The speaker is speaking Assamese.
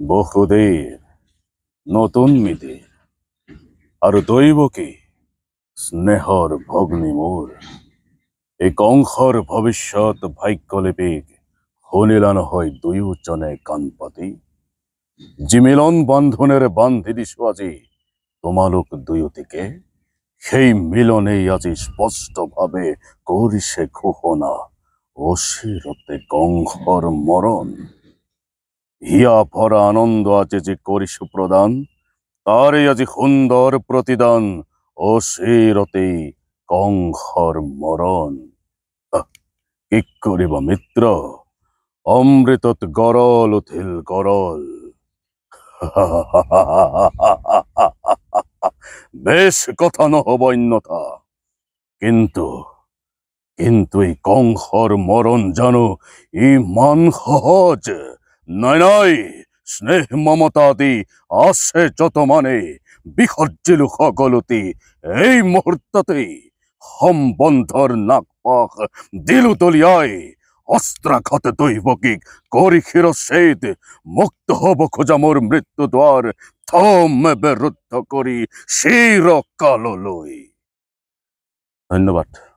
বহুদের নতুন মিদের আর দৈব কি স্নেহর ভগ্নী মোর এই কংসর ভবিষ্যৎ ভাগ্যলিপিক হনিলান হয় দুয়োজনে কাণপাতি জিমিলন বান্ধনের বান্ধি দিছো আজি তোমালোক দুয়োটিকে সেই মিলনেই আজি স্পষ্টভাৱে কৰিছে ঘোষণা অচিৰতে কংসৰ মৰণ হিয়া ভরা আনন্দ আছে যে করিস প্রদান তারে আজি সুন্দর প্রতিদান অচিরতেই কংসর মরণ কি করিব মিত্র অমৃতত গরল উঠিল গরল বেশ কথা নহব অন্যথা কিন্তু কিন্তু এই কংসর মরণ জানো ইমান সহজ নয় নয় স্নেহ মমতা আদি আছে যত মানে বিসর্জিলো সকলোটি এই মুহূৰ্ততেই সম্বন্ধৰ নাকপাক দিলো তলিয়াই অস্ত্ৰাঘাত দৈৱকীক কৰি শিৰচ্ছেদ মুক্ত হব খোজা মোৰ মৃত্যু দ্বাৰ থমে বিৰুদ্ধ কৰি চিৰকাললৈ ধন্যবাদ।